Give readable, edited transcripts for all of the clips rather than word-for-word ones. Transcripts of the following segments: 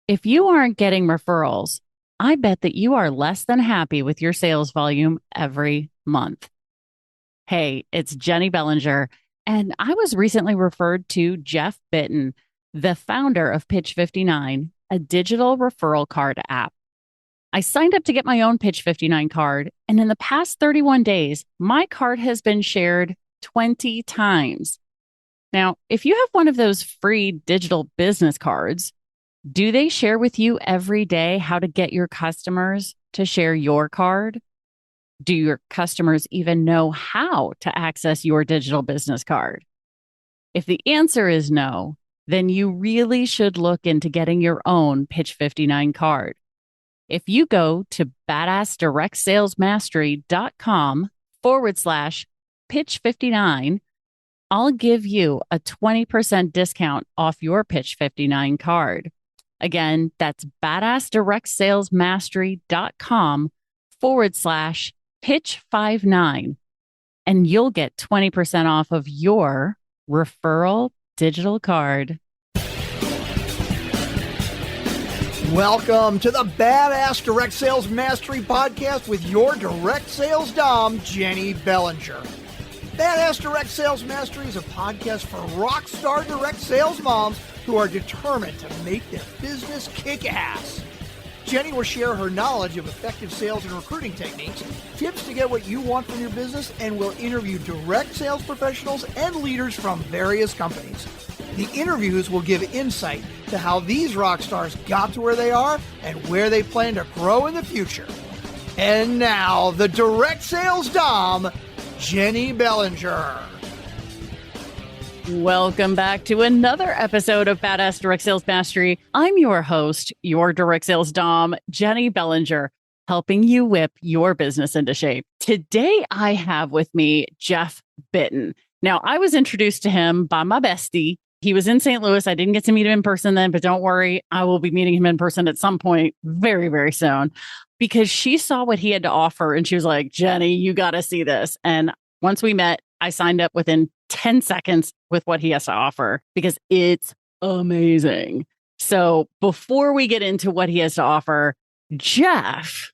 If you aren't getting referrals, I bet that you are less than happy with your sales volume every month. Hey, it's Jenny Bellinger, and I was recently referred to Jeff Bitton, the founder of Pitch59, a digital referral card app. I signed up to get my own Pitch59 card, and in the past 31 days, my card has been shared 20 times. Now, if you have one of those free digital business cards, do they share with you every day how to get your customers to share your card? Do your customers even know how to access your digital business card? If the answer is no, then you really should look into getting your own Pitch 59 card. If you go to badassdirectsalesmastery.com /pitch 59, I'll give you a 20% discount off your Pitch 59 card. Again, that's badassdirectsalesmastery.com /pitch59, and you'll get 20% off of your referral digital card. Welcome to the Badass Direct Sales Mastery Podcast with your direct sales dom, Jenny Bellinger. Badass Direct Sales Mastery is a podcast for rock star direct sales moms who are determined to make their business kick ass. Jenny will share her knowledge of effective sales and recruiting techniques, tips to get what you want from your business, and will interview direct sales professionals and leaders from various companies. The interviews will give insight to how these rock stars got to where they are and where they plan to grow in the future. And now, the direct sales dom, Jenny Bellinger. Welcome back to another episode of Badass Direct Sales Mastery. I'm your host, your direct sales dom, Jenny Bellinger, helping you whip your business into shape. Today, I have with me Jeff Bitton. Now, I was introduced to him by my bestie. He was in St. Louis. I didn't get to meet him in person then, but don't worry, I will be meeting him in person at some point very, very soon, because she saw what he had to offer and she was like, Jenny, you got to see this. And once we met, I signed up within 10 seconds with what he has to offer because it's amazing. So before we get into what he has to offer, Jeff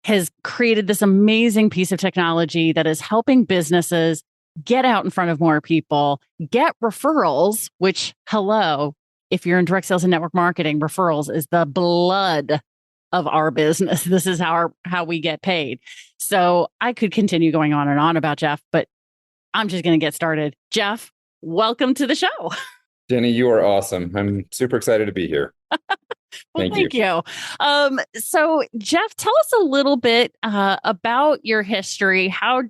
has created this amazing piece of technology that is helping businesses get out in front of more people, get referrals, which, hello, if you're in direct sales and network marketing, referrals is the blood of our business. This is how we get paid. So I could continue going on and on about Jeff, but I'm just going to get started. Jeff, welcome to the show. Jenny, you are awesome. I'm super excited to be here. Well, thank you. So Jeff, tell us a little bit about your history. How'd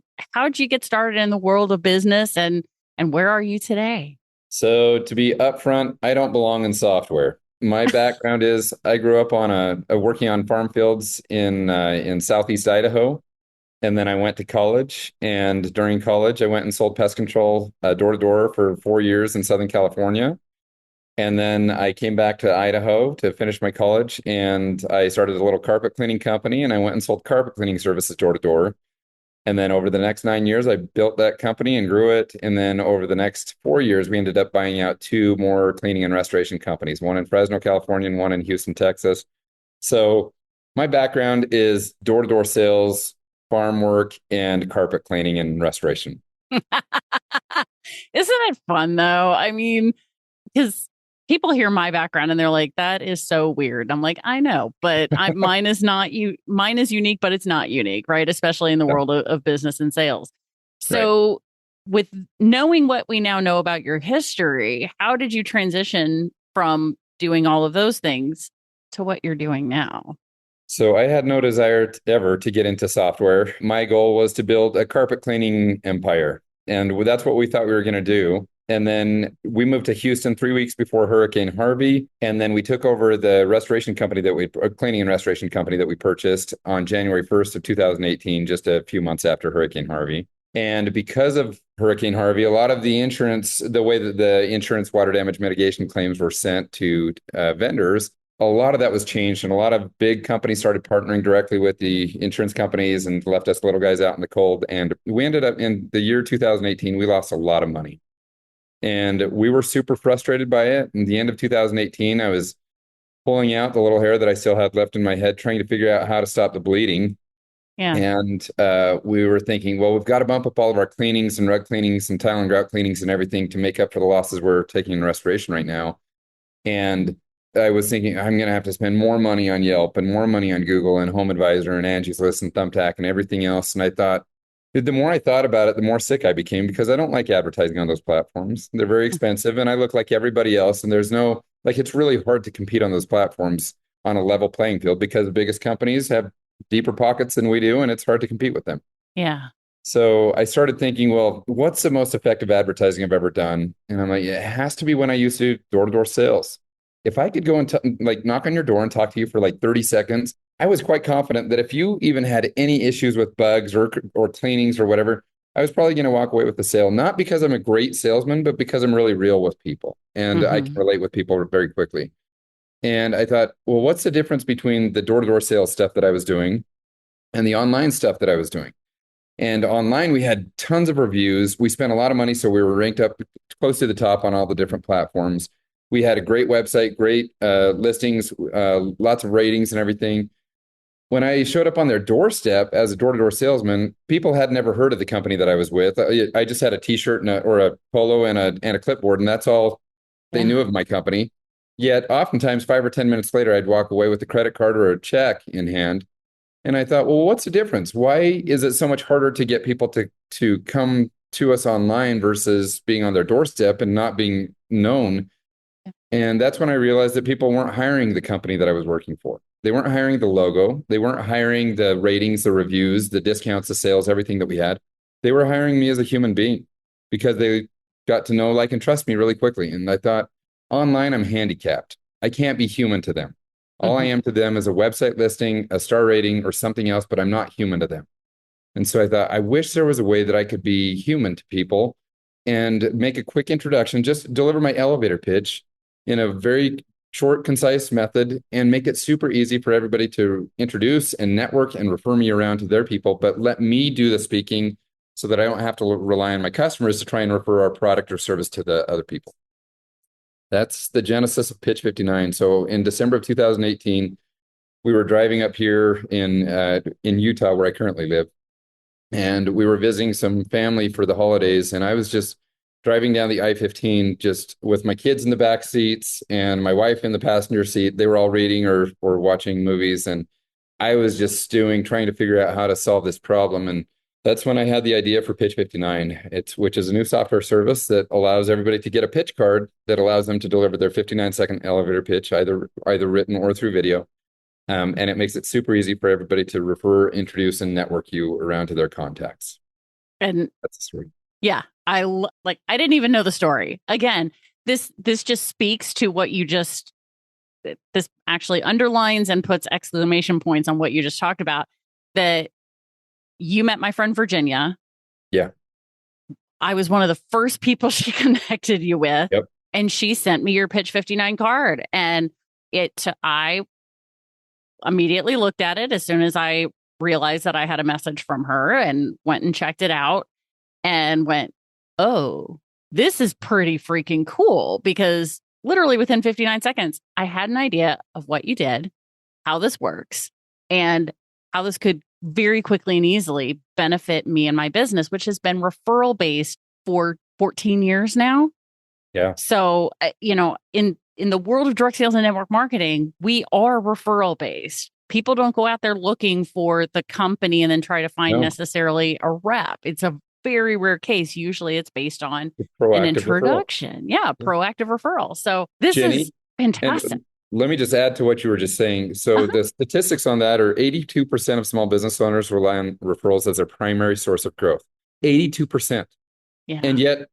you get started in the world of business and where are you today? So to be upfront, I don't belong in software. My background is I grew up on working on farm fields in Southeast Idaho. And then I went to college. And during college, I went and sold pest control door to door for 4 years in Southern California. And then I came back to Idaho to finish my college, and I started a little carpet cleaning company, and I went and sold carpet cleaning services door to door. And then over the next 9 years, I built that company and grew it. And then over the next 4 years, we ended up buying out 2 more cleaning and restoration companies, one in Fresno, California, and one in Houston, Texas. So my background is door to door sales, farm work, and carpet cleaning and restoration. Isn't it fun though? I mean, because people hear my background and they're like, that is so weird. I'm like, I know, but mine is unique, but it's not unique, right? Especially in the world of business and sales. So right. With knowing what we now know about your history, how did you transition from doing all of those things to what you're doing now? So I had no desire ever to get into software. My goal was to build a carpet cleaning empire. And that's what we thought we were going to do. And then we moved to Houston 3 weeks before Hurricane Harvey. And then we took over the restoration company cleaning and restoration company that we purchased on January 1st of 2018, just a few months after Hurricane Harvey. And because of Hurricane Harvey, a lot of the way that the insurance water damage mitigation claims were sent to vendors, a lot of that was changed, and a lot of big companies started partnering directly with the insurance companies and left us little guys out in the cold. And we ended up in the year 2018, we lost a lot of money. And we were super frustrated by it. In the end of 2018, I was pulling out the little hair that I still had left in my head, trying to figure out how to stop the bleeding. Yeah. And we were thinking, well, we've got to bump up all of our cleanings and rug cleanings and tile and grout cleanings and everything to make up for the losses we're taking in restoration right now. And I was thinking, I'm going to have to spend more money on Yelp and more money on Google and Home Advisor and Angie's List and Thumbtack and everything else. And I thought, the more I thought about it, the more sick I became because I don't like advertising on those platforms. They're very expensive and I look like everybody else. And there's no, like, it's really hard to compete on those platforms on a level playing field because the biggest companies have deeper pockets than we do, and it's hard to compete with them. Yeah. So I started thinking, well, what's the most effective advertising I've ever done? And I'm like, yeah, it has to be when I used to door-to-door sales. If I could go and like knock on your door and talk to you for like 30 seconds, I was quite confident that if you even had any issues with bugs or cleanings or whatever, I was probably going to walk away with the sale, not because I'm a great salesman, but because I'm really real with people and I can relate with people very quickly. And I thought, well, what's the difference between the door-to-door sales stuff that I was doing and the online stuff that I was doing? And online, we had tons of reviews. We spent a lot of money, so we were ranked up close to the top on all the different platforms. We had a great website, great listings, lots of ratings and everything. When I showed up on their doorstep as a door-to-door salesman, people had never heard of the company that I was with. I just had a T-shirt or a polo and a clipboard, and that's all they knew of my company. Yet oftentimes 5 or 10 minutes later, I'd walk away with a credit card or a check in hand. And I thought, well, what's the difference? Why is it so much harder to get people to come to us online versus being on their doorstep and not being known? And that's when I realized that people weren't hiring the company that I was working for. They weren't hiring the logo. They weren't hiring the ratings, the reviews, the discounts, the sales, everything that we had. They were hiring me as a human being because they got to know, like, and trust me really quickly. And I thought, online, I'm handicapped. I can't be human to them. All I am to them is a website listing, a star rating, or something else, but I'm not human to them. And so I thought, I wish there was a way that I could be human to people and make a quick introduction, just deliver my elevator pitch in a very short, concise method and make it super easy for everybody to introduce and network and refer me around to their people, but let me do the speaking so that I don't have to rely on my customers to try and refer our product or service to the other people. That's the genesis of Pitch 59. So in December of 2018, we were driving up here in Utah, where I currently live, and we were visiting some family for the holidays. And I was just driving down the I-15, just with my kids in the back seats and my wife in the passenger seat. They were all reading or watching movies, and I was just stewing, trying to figure out how to solve this problem. And that's when I had the idea for Pitch 59, which is a new software service that allows everybody to get a pitch card that allows them to deliver their 59-second elevator pitch, either written or through video. And it makes it super easy for everybody to refer, introduce, and network you around to their contacts. And that's the story. Yeah, I didn't even know the story. Again, this just speaks to what you just, this actually underlines and puts exclamation points on what you just talked about, that you met my friend Virginia. Yeah. I was one of the first people she connected you with. Yep. And she sent me your Pitch 59 card. And I immediately looked at it as soon as I realized that I had a message from her and went and checked it out and went, oh, this is pretty freaking cool, because literally within 59 seconds, I had an idea of what you did, how this works, and how this could very quickly and easily benefit me and my business, which has been referral based for 14 years now. Yeah. So, in the world of direct sales and network marketing, we are referral based. People don't go out there looking for the company and then try to find necessarily a rep. It's a very rare case. Usually it's based on an introduction. Proactive referral. So this is fantastic. Let me just add to what you were just saying. So the statistics on that are 82% of small business owners rely on referrals as their primary source of growth. 82%. Yeah. And yet,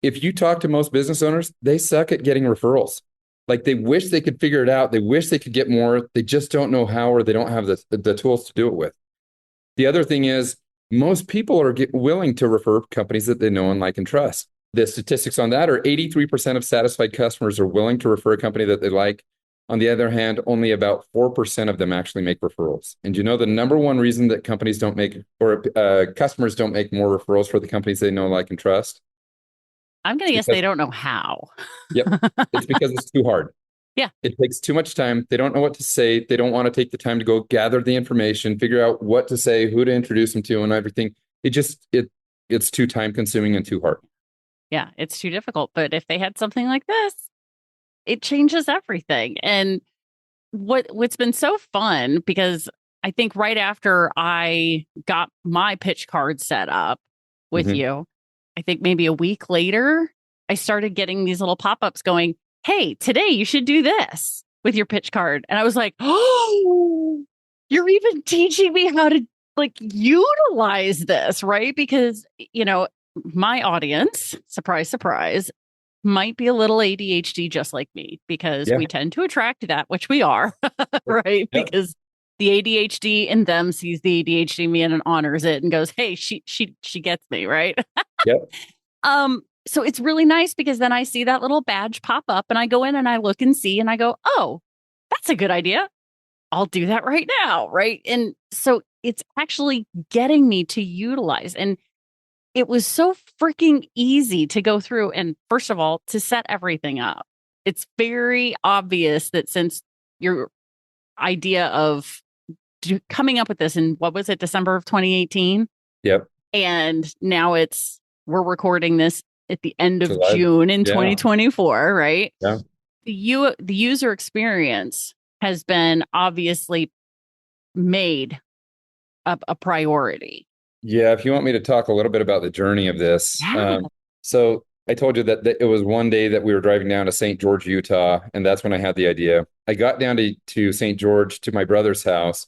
if you talk to most business owners, they suck at getting referrals. Like, they wish they could figure it out. They wish they could get more. They just don't know how, or they don't have the tools to do it with. The other thing is, most people are willing to refer companies that they know and like and trust. The statistics on that are 83% of satisfied customers are willing to refer a company that they like. On the other hand, only about 4% of them actually make referrals. And you know the number one reason that companies don't make, or customers don't make more referrals for the companies they know, like, and trust? I'm going to guess they don't know how. Yep. It's because it's too hard. Yeah. It takes too much time. They don't know what to say. They don't want to take the time to go gather the information, figure out what to say, who to introduce them to, and everything. It's too time consuming and too hard. Yeah. It's too difficult. But if they had something like this, it changes everything. And what's been so fun, because I think right after I got my pitch card set up with Hmm. you, I think maybe a week later, I started getting these little pop-ups going, hey, today you should do this with your pitch card. And I was like, oh, you're even teaching me how to like utilize this, right? Because, my audience, surprise, surprise, might be a little ADHD just like me, because Yeah. we tend to attract that which we are, right? Yep. Because the ADHD in them sees the ADHD in me and honors it and goes, "Hey, she gets me," right? Yep. So it's really nice because then I see that little badge pop up and I go in and I look and see and I go, "Oh, that's a good idea. I'll do that right now," right? And so it's actually getting me to utilize, and it was so freaking easy to go through and, first of all, to set everything up. It's very obvious that since your idea of coming up with this in, what was it, December of 2018? Yep. And now we're recording this at the end of July. June in Yeah. 2024, right? Yeah. The user experience has been obviously made a priority. Yeah, if you want me to talk a little bit about the journey of this. Yeah. So I told you that it was one day that we were driving down to St. George, Utah, and that's when I had the idea. I got down to St. George to my brother's house,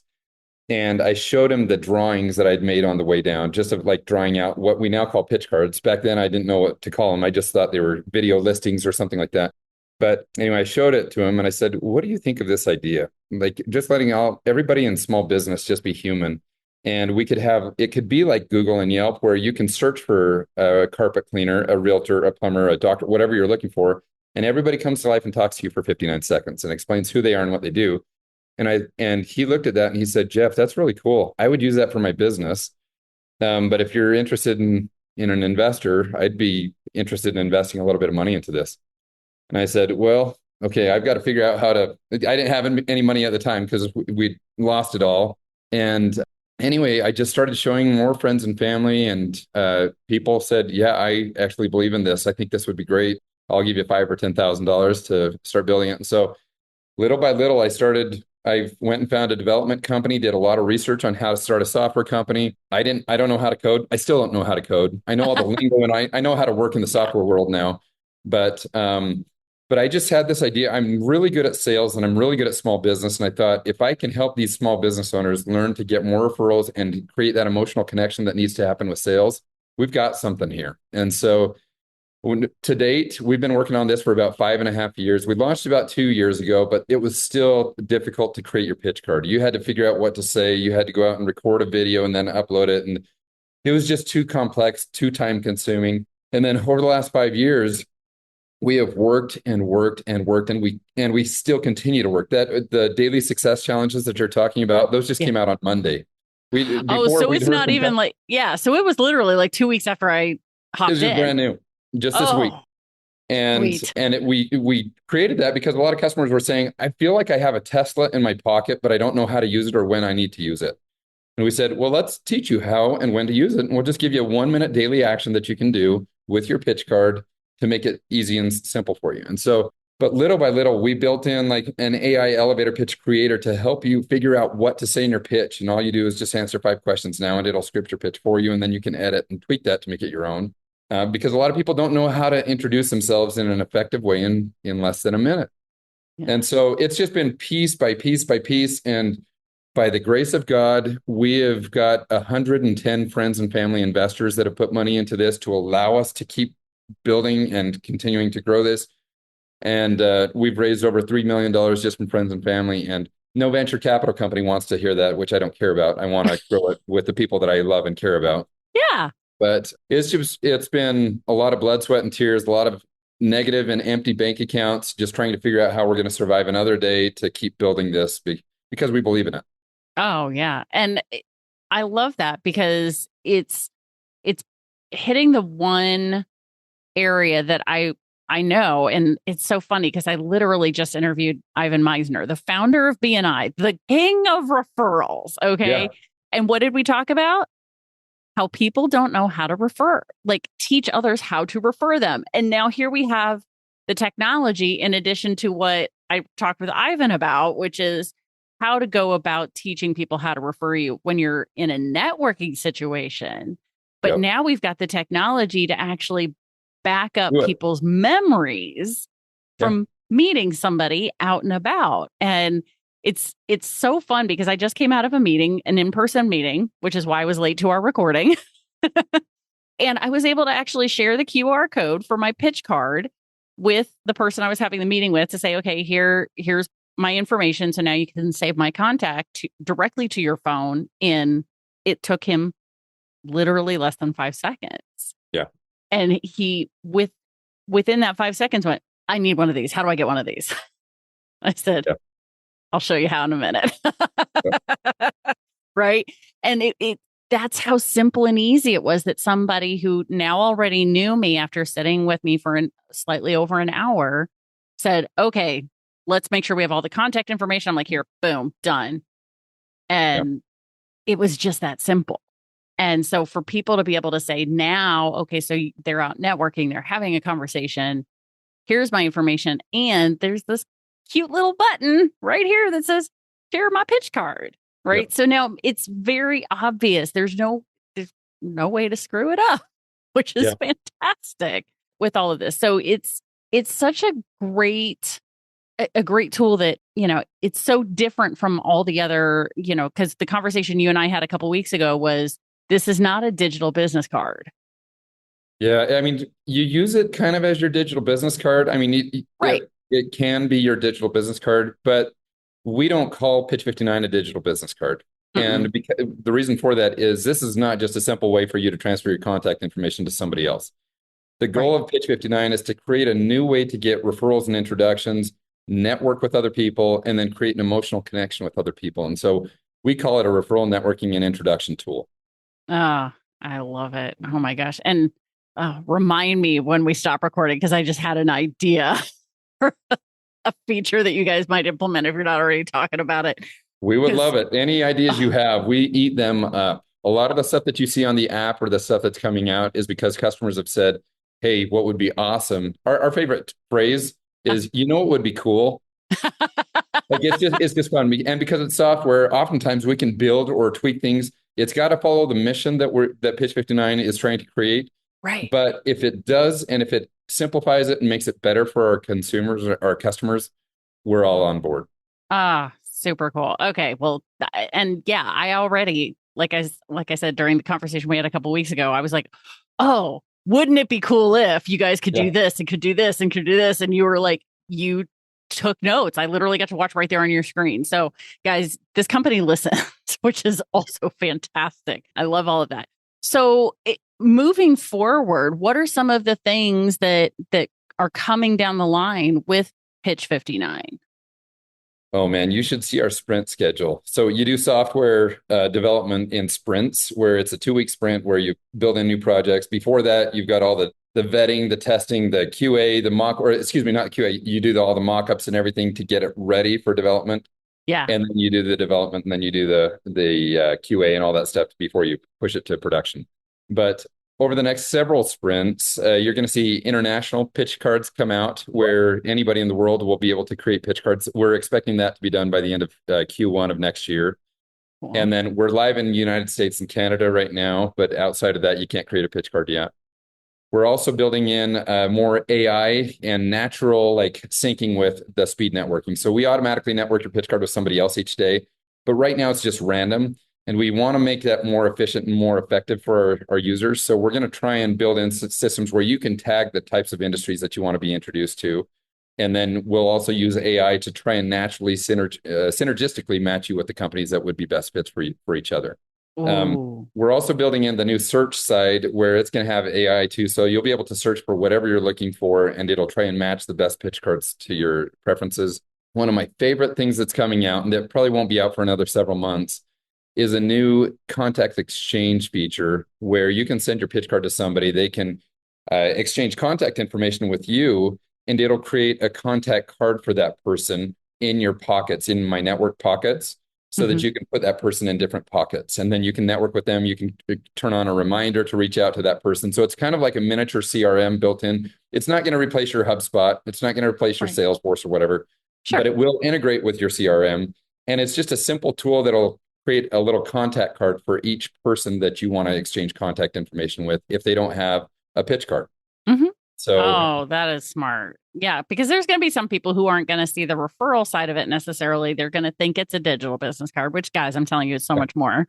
and I showed him the drawings that I'd made on the way down, just of like drawing out what we now call pitch cards. Back then, I didn't know what to call them. I just thought they were video listings or something like that. But anyway, I showed it to him and I said, "What do you think of this idea? Like just letting everybody in small business just be human." And we could have it could be like Google and Yelp, where you can search for a carpet cleaner, a realtor, a plumber, a doctor, whatever you're looking for, and everybody comes to life and talks to you for 59 seconds and explains who they are and what they do. And he looked at that and he said, "Jeff, that's really cool. I would use that for my business. But if you're interested in an investor, I'd be interested in investing a little bit of money into this." And I said, "Well, okay, I've got to figure out how to." I didn't have any money at the time because we lost it all. And anyway, I just started showing more friends and family, and people said, "Yeah, I actually believe in this. I think this would be great. I'll give you $5,000 or $10,000 to start building it." And so little by little, I went and found a development company, did a lot of research on how to start a software company. I don't know how to code. I still don't know how to code. I know all the lingo and I know how to work in the software world now. But but I just had this idea. I'm really good at sales and I'm really good at small business. And I thought if I can help these small business owners learn to get more referrals and create that emotional connection that needs to happen with sales, we've got something here. And so to date, we've been working on this for about 5.5 years. We launched about 2 years ago, but it was still difficult to create your pitch card. You had to figure out what to say. You had to go out and record a video and then upload it. And it was just too complex, too time consuming. And then over the last 5 years, we have worked and worked and worked, and we still continue to work. That the daily success challenges that you're talking about, those just Yeah. came out on Monday. We Oh, before so we'd it's heard not from even like, yeah. So it was literally like 2 weeks after I it was hopped just in. brand new, just this week. Oh, And sweet. we created that because a lot of customers were saying, "I feel like I have a Tesla in my pocket, but I don't know how to use it or when I need to use it." And we said, "Well, let's teach you how and when to use it. And we'll just give you a 1 minute daily action that you can do with your pitch card to make it easy and simple for you." And so, but little by little, we built in like an AI elevator pitch creator to help you figure out what to say in your pitch. And all you do is just answer 5 questions now, and it'll script your pitch for you. And then you can edit and tweak that to make it your own. Because a lot of people don't know how to introduce themselves in an effective way in less than a minute. Yeah. And so it's just been piece by piece by piece. And by the grace of God, we have got 110 friends and family investors that have put money into this to allow us to keep building and continuing to grow this. And we've raised over $3 million just from friends and family. And no venture capital company wants to hear that, which I don't care about. I want to grow it with the people that I love and care about. Yeah. But it's been a lot of blood, sweat, and tears, a lot of negative and empty bank accounts, just trying to figure out how we're going to survive another day to keep building this because we believe in it. Oh, yeah. And I love that because it's hitting the one area that I I know. And it's so funny because I literally just interviewed Ivan Meisner, the founder of BNI, the king of referrals. Okay. Yeah. And what did we talk about? How people don't know how to refer, like teach others how to refer them. And now here we have the technology in addition to what I talked with Ivan about, which is how to go about teaching people how to refer you when you're in a networking situation. But Yep. now we've got the technology to actually back up Do it. people's memories Yeah. from meeting somebody out and about. And it's so fun because I just came out of a meeting, an in-person meeting, which is why I was late to our recording. And I was able to actually share the QR code for my pitch card with the person I was having the meeting with to say, okay, here's my information. So now you can save my contact directly to your phone. And it took him literally less than 5 seconds. Yeah. And he within that 5 seconds went, I need one of these. How do I get one of these? I said, Yeah. I'll show you how in a minute. Yeah. Right. And it that's how simple and easy it was that somebody who now already knew me after sitting with me for slightly over an hour said, okay, let's make sure we have all the contact information. I'm like, here, boom, done. And it was just that simple. And so for people to be able to say now, okay, so they're out networking, they're having a conversation, here's my information. And there's this cute little button right here that says, share my pitch card. Right. Yep. So now it's very obvious. There's no way to screw it up, which is fantastic with all of this. So it's such a great tool that, it's so different from all the other, because the conversation you and I had a couple of weeks ago was, this is not a digital business card. Yeah. I mean, you use it kind of as your digital business card. I mean, Right. it can be your digital business card, but we don't call Pitch59 a digital business card. And the reason for that is this is not just a simple way for you to transfer your contact information to somebody else. The goal of Pitch59 is to create a new way to get referrals and introductions, network with other people, and then create an emotional connection with other people. And so we call it a referral networking and introduction tool. Ah, I love it. Oh my gosh. And remind me when we stop recording, because I just had an idea for a feature that you guys might implement if you're not already talking about it. We would love it. Any ideas you have, we eat them up. A lot of the stuff that you see on the app or the stuff that's coming out is because customers have said, hey, what would be awesome? Our favorite phrase is, what would be cool? Like it's just fun. And because it's software, oftentimes we can build or tweak things. It's got to follow the mission that Pitch59 is trying to create. Right. But if it does, and if it simplifies it and makes it better for our consumers or our customers, we're all on board. Ah, super cool. Okay. Well, and yeah, I already, like I said, during the conversation we had a couple of weeks ago, I was like, oh, wouldn't it be cool if you guys could do this and could do this and could do this? And you were like, you took notes. I literally got to watch right there on your screen. So guys, this company listens, which is also fantastic. I love all of that. So moving forward, what are some of the things that are coming down the line with Pitch59? Oh man, you should see our sprint schedule. So you do software development in sprints, where it's a 2-week sprint where you build in new projects. Before that, you've got all the vetting, the testing, the QA, not QA. You do all the mock-ups and everything to get it ready for development. Yeah. And then you do the development, and then you do the QA and all that stuff before you push it to production. But over the next several sprints, you're going to see international pitch cards come out where anybody in the world will be able to create pitch cards. We're expecting that to be done by the end of Q1 of next year. Cool. And then we're live in the United States and Canada right now, but outside of that, you can't create a pitch card yet. We're also building in more AI and natural syncing with the speed networking. So we automatically network your pitch card with somebody else each day, but right now it's just random. And we want to make that more efficient and more effective for our users. So we're going to try and build in systems where you can tag the types of industries that you want to be introduced to. And then we'll also use AI to try and naturally synergistically match you with the companies that would be best fits for each other. We're also building in the new search side where it's going to have AI too. So you'll be able to search for whatever you're looking for, and it'll try and match the best pitch cards to your preferences. One of my favorite things that's coming out, and that probably won't be out for another several months, is a new contact exchange feature where you can send your pitch card to somebody. They can exchange contact information with you, and it'll create a contact card for that person in your pockets, in my network pockets, so that Mhm. you can put that person in different pockets. And then you can network with them. You can turn on a reminder to reach out to that person. So it's kind of like a miniature CRM built in. It's not going to replace your HubSpot. It's not going to replace your Right. Salesforce or whatever, but Sure. it will integrate with your CRM. And it's just a simple tool that'll create a little contact card for each person that you want to exchange contact information with if they don't have a pitch card. Mhm. So Oh, that is smart. Yeah, because there's going to be some people who aren't going to see the referral side of it necessarily. They're going to think it's a digital business card, which, guys, I'm telling you, is so yeah, much more.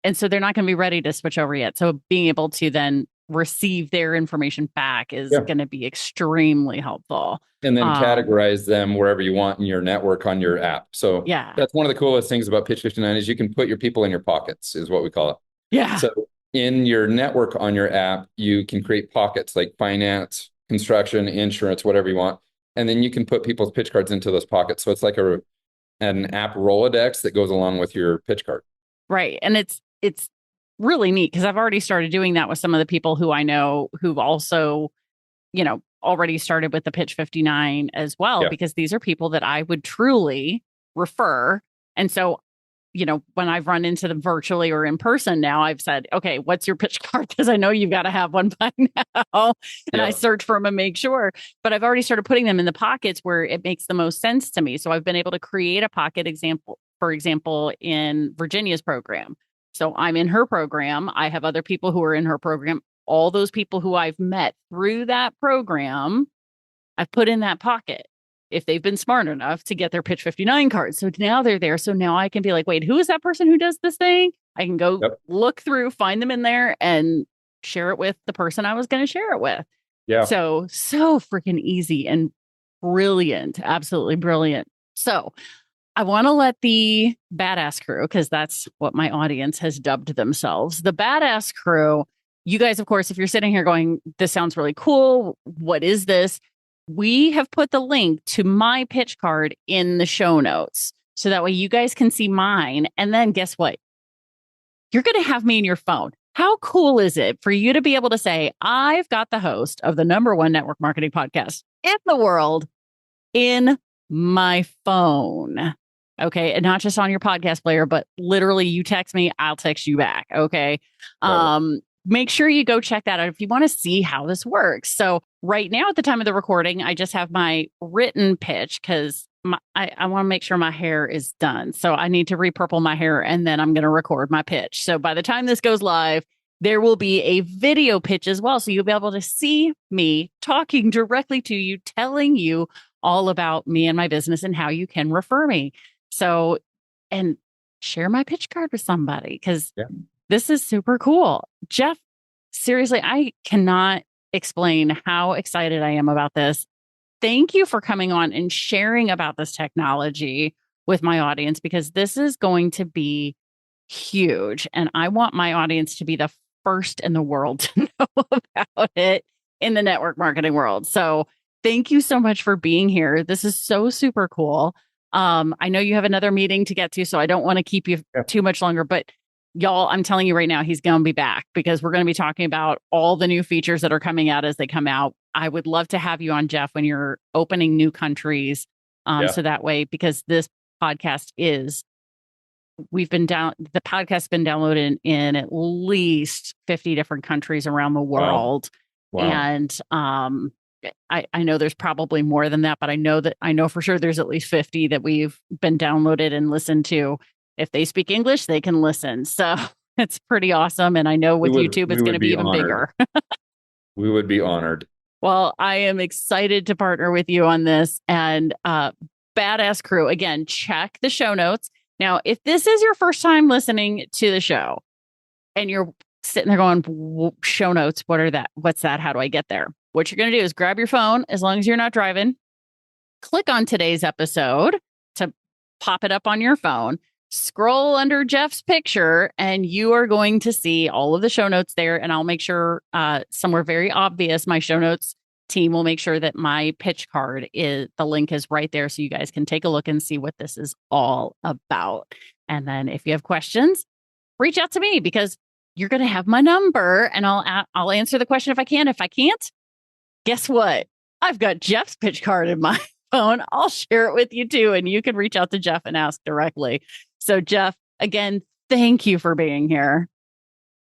And so they're not going to be ready to switch over yet. So being able to then receive their information back is yeah. going to be extremely helpful. And then Um, categorize them wherever you want in your network on your app. So yeah. that's one of the coolest things about Pitch 59 is you can put your people in your pockets, is what we call it. Yeah. So in your network on your app, you can create pockets like finance, construction, insurance, whatever you want. And then you can put people's pitch cards into those pockets. So it's like an app Rolodex that goes along with your pitch card. Right. And it's really neat because I've already started doing that with some of the people who I know who've also, already started with the Pitch 59 as well, Yeah. because these are people that I would truly refer. And so, when I've run into them virtually or in person now, I've said, okay, what's your pitch card? Because I know you've got to have one by now. And I Yeah. search for them and make sure. But I've already started putting them in the pockets where it makes the most sense to me. So I've been able to create a pocket example, for example, in Virginia's program. So I'm in her program. I have other people who are in her program. All those people who I've met through that program, I've put in that pocket if they've been smart enough to get their Pitch 59 cards. So now they're there. So now I can be like, wait, who is that person who does this thing? I can go Yep. look through, find them in there, and share it with the person I was going to share it with. Yeah. So freaking easy and brilliant. Absolutely brilliant. So I want to let the badass crew, because that's what my audience has dubbed themselves, the badass crew. You guys, of course, if you're sitting here going, this sounds really cool, what is this? We have put the link to my pitch card in the show notes. So that way you guys can see mine. And then guess what? You're going to have me in your phone. How cool is it for you to be able to say, I've got the host of the #1 network marketing podcast in the world in my phone? Okay. And not just on your podcast player, but literally you text me, I'll text you back. Okay. Make sure you go check that out if you want to see how this works. So right now at the time of the recording, I just have my written pitch because I want to make sure my hair is done. So I need to repurple my hair and then I'm going to record my pitch. So by the time this goes live, there will be a video pitch as well. So you'll be able to see me talking directly to you, telling you all about me and my business and how you can refer me. So, and share my pitch card with somebody because this is super cool. Jeff, seriously, I cannot explain how excited I am about this. Thank you for coming on and sharing about this technology with my audience because this is going to be huge. And I want my audience to be the first in the world to know about it in the network marketing world. So thank you so much for being here. This is so super cool. I know you have another meeting to get to, so I don't want to keep you too much longer, but y'all, I'm telling you right now, he's going to be back because we're going to be talking about all the new features that are coming out as they come out. I would love to have you on, Jeff, when you're opening new countries. So that way, because this podcast the podcast's been downloaded in at least 50 different countries around the world. Wow. And I know there's probably more than that, but I know for sure there's at least 50 that we've been downloaded and listened to. If they speak English, they can listen. So it's pretty awesome. And I know with YouTube, it's going to be even bigger. We would be honored. Well, I am excited to partner with you on this. And badass crew, again, check the show notes. Now, if this is your first time listening to the show and you're sitting there going, show notes, what's that? How do I get there? What you're going to do is grab your phone, as long as you're not driving, click on today's episode to pop it up on your phone, scroll under Jeff's picture, and you are going to see all of the show notes there. And I'll make sure somewhere very obvious, my show notes team will make sure that my pitch card the link is right there. So you guys can take a look and see what this is all about. And then if you have questions, reach out to me because you're going to have my number and I'll answer the question if I can. If I can't, guess what? I've got Jeff's pitch card in my phone. I'll share it with you too. And you can reach out to Jeff and ask directly. So Jeff, again, thank you for being here.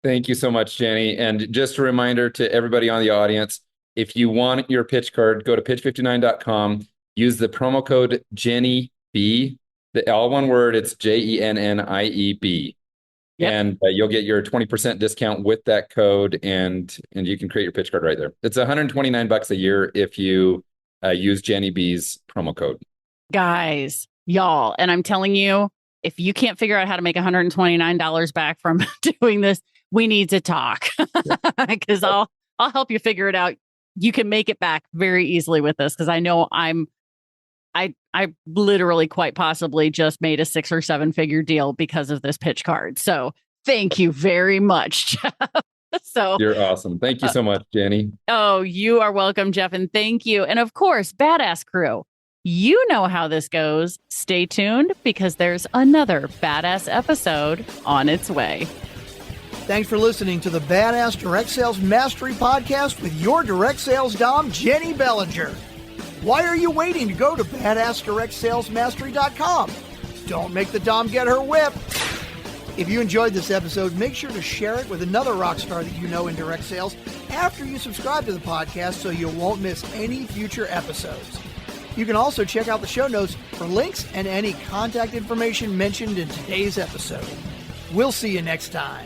Thank you so much, Jenny. And just a reminder to everybody on the audience, if you want your pitch card, go to pitch59.com, use the promo code JennyB, all one word, it's JENNIEB. Yep. And you'll get your 20% discount with that code, and you can create your pitch card right there. It's $129 a year if you use Jenny B's promo code. Guys, y'all, and I'm telling you, if you can't figure out how to make $129 back from doing this, we need to talk because I'll help you figure it out. You can make it back very easily with this because I know I literally quite possibly just made a 6 or 7 figure deal because of this pitch card. So thank you very much, Jeff. So you're awesome. Thank you so much, Jenny. Oh, you are welcome, Jeff. And thank you. And of course, Badass Crew, you know how this goes. Stay tuned because there's another badass episode on its way. Thanks for listening to the Badass Direct Sales Mastery Podcast with your direct sales dom, Jenny Bellinger. Why are you waiting to go to badassdirectsalesmastery.com? Don't make the dom get her whip. If you enjoyed this episode, make sure to share it with another rock star that you know in direct sales after you subscribe to the podcast so you won't miss any future episodes. You can also check out the show notes for links and any contact information mentioned in today's episode. We'll see you next time.